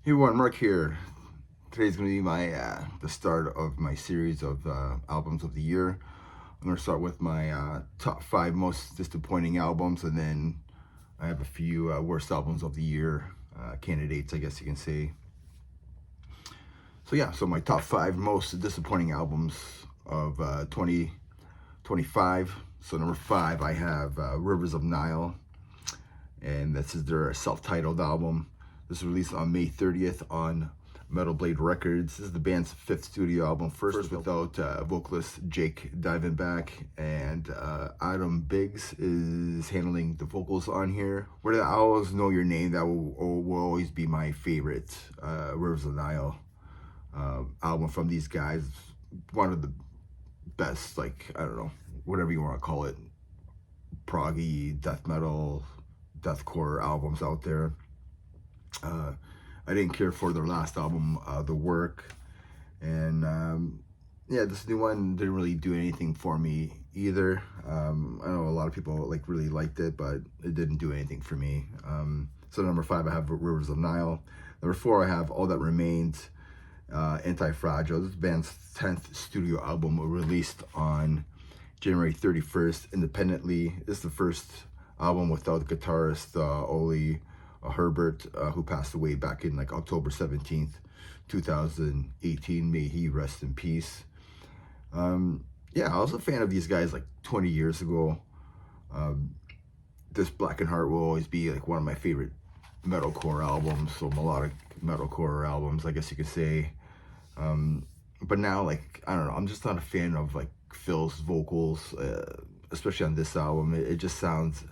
Hey everyone, Mark here. Today's going to be my the start of my series of albums of the year. I'm going to start with my top 5 most disappointing albums, and then I have a few worst albums of the year candidates, I guess you can say. So yeah, so my top 5 most disappointing albums of 2025. So number 5, I have Rivers of Nile, and this is their self-titled album. This was released on May 30th on Metal Blade Records. This is the band's 5th studio album, first without vocalist Jake Divenbach, and Adam Biggs is handling the vocals on here. Where I always know your name, that will always be my favorite Rivers of Nile album from these guys. One of the best, like, I don't know, whatever you want to call it, proggy, death metal, deathcore albums out there. I didn't care for their last album, The Work, and yeah, this new one didn't really do anything for me either. I know a lot of people like really liked it, but it didn't do anything for me. So number 5, I have Rivers of Nile. Number 4, I have All That Remains, Anti-Fragile. This band's 10th studio album, released on January 31st independently. This is the first album without guitarist Oli Herbert, who passed away back in like October 17th, 2018. May he rest in peace. Yeah, I was a fan of these guys like 20 years ago. This Black and Heart will always be like one of my favorite metalcore albums, so melodic metalcore albums, I guess you could say. But now, like, I don't know, I'm just not a fan of like Phil's vocals, especially on this album. It just sounds,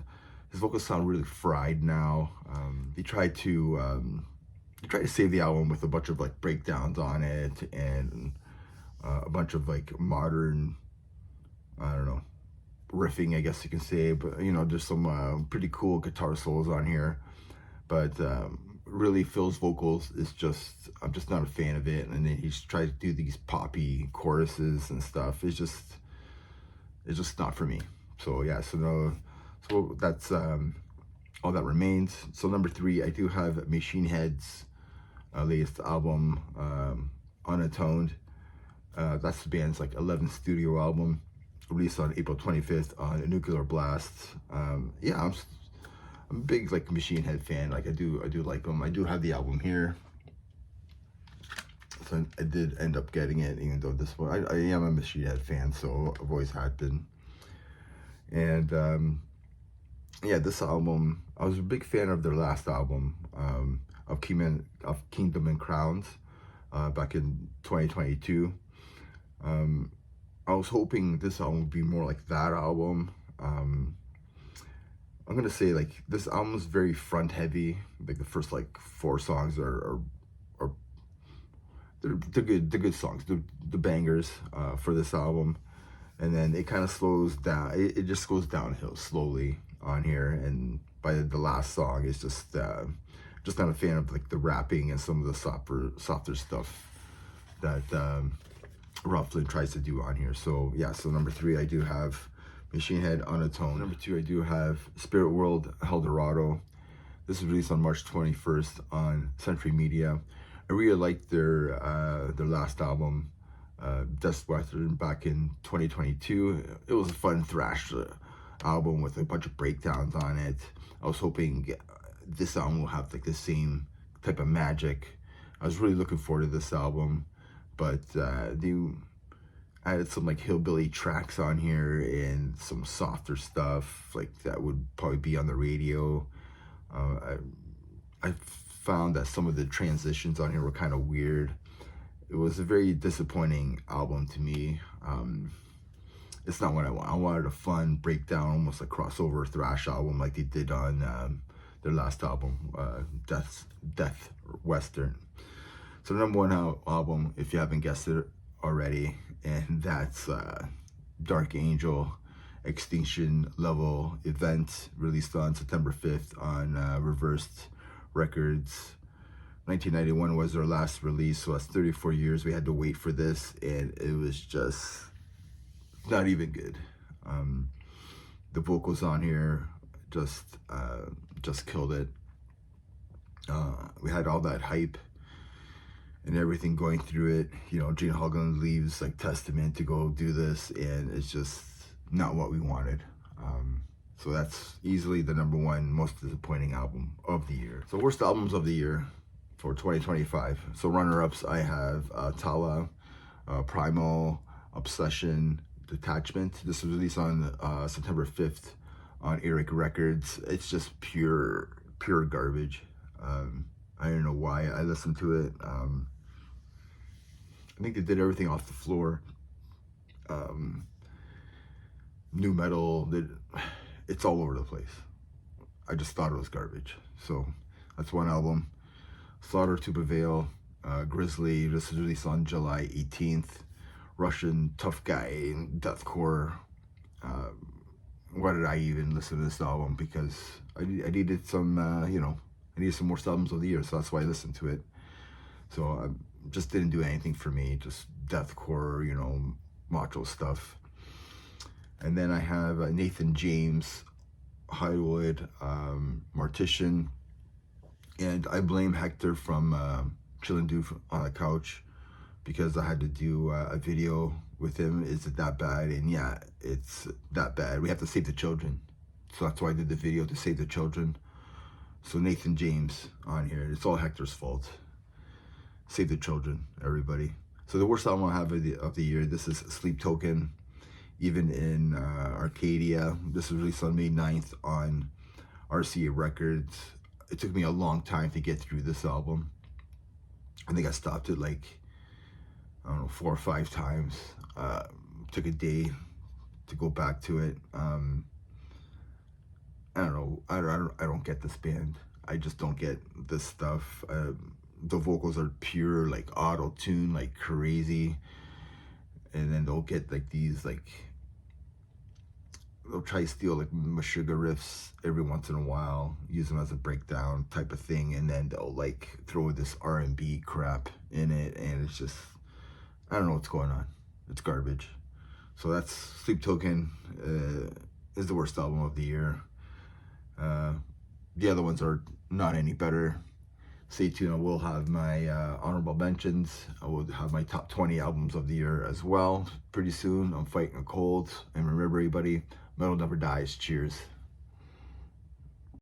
his vocals sound really fried now. He tried to save the album with a bunch of like breakdowns on it, and a bunch of like modern, I don't know, riffing, I guess you can say. But you know, there's some pretty cool guitar solos on here. But really, Phil's vocals is just, I'm just not a fan of it. And then he's tried to do these poppy choruses and stuff. It's just not for me. So yeah, so that's All That Remains. So number 3, I do have Machine Head's latest album, Unatoned. That's the band's like 11th studio album, released on April 25th on Nuclear Blast. Yeah, I'm a big like Machine Head fan. Like I do like them. I do have the album here, so I did end up getting it, even though this one, I am a Machine Head fan, so I've always had been. And yeah, this album, I was a big fan of their last album, of Kingdom and Crowns, back in 2022. I was hoping this album would be more like that album. I'm gonna say like this album is very front heavy. Like the first like 4 songs are they're good songs, the bangers for this album, and then it kind of slows down. It just goes downhill slowly on here, and by the last song, it's just not a fan of like the rapping and some of the softer stuff that Rob Flynn tries to do on here. So yeah, so number 3, I do have Machine Head, Unatoned. Number 2, I do have Spirit World, Eldorado. This is released on March 21st on Century Media. I really liked their last album, Dust Western, back in 2022. It was a fun thrash album with a bunch of breakdowns on it. I was hoping this album will have like the same type of magic. I was really looking forward to this album, but they added some like hillbilly tracks on here and some softer stuff like that would probably be on the radio. I found that some of the transitions on here were kind of weird. It was a very disappointing album to me. It's not what I want. I wanted a fun breakdown, almost like crossover thrash album like they did on their last album, Death Western. So the number 1 album, if you haven't guessed it already, and that's Dark Angel, Extinction Level Event, released on September 5th on Reversed Records. 1991 was their last release, so that's 34 years we had to wait for this, and it was just not even good. The vocals on here just killed it. We had all that hype and everything going through it. You know, Gene Hoglan leaves like Testament to go do this, and it's just not what we wanted. So that's easily the #1 most disappointing album of the year. So worst albums of the year for 2025. So runner-ups, I have Tala, Primal, Obsession, Detachment. This was released on September 5th on Eric Records. It's just pure garbage. I don't know why I listened to it. I think they did everything off the floor. New metal, it's all over the place. I just thought it was garbage. So that's one album. Slaughter to Prevail, Grizzly. This was released on July 18th. Russian tough guy, deathcore. Why did I even listen to this album? Because I needed some, I needed some more albums of the year, so that's why I listened to it. So I just didn't do anything for me, just deathcore, macho stuff. And then I have Nathan James, Highwood, Mortician, and I blame Hector from Chillin' Dude on the Couch because I had to do a video with him. Is it that bad? And yeah, it's that bad. We have to save the children. So that's why I did the video, to save the children. So Nathan James on here. It's all Hector's fault. Save the children, everybody. So the worst album I have of the year, this is Sleep Token. Even in Arcadia. This was released on May 9th on RCA Records. It took me a long time to get through this album. I think I stopped it like, I don't know, 4 or 5 times. Took a day to go back to it. I don't know. I don't get this band. I just don't get this stuff. The vocals are pure, like auto-tune, like crazy. And then they'll get like these, like, they'll try to steal like Meshuggah riffs every once in a while, use them as a breakdown type of thing, and then they'll like throw this R&B crap in it, and it's just, I don't know what's going on. It's garbage. So that's Sleep Token. Is the worst album of the year. The other ones are not any better. Stay tuned. I will have my honorable mentions. I will have my top 20 albums of the year as well pretty soon. I'm fighting a cold. And remember, everybody, metal never dies. Cheers.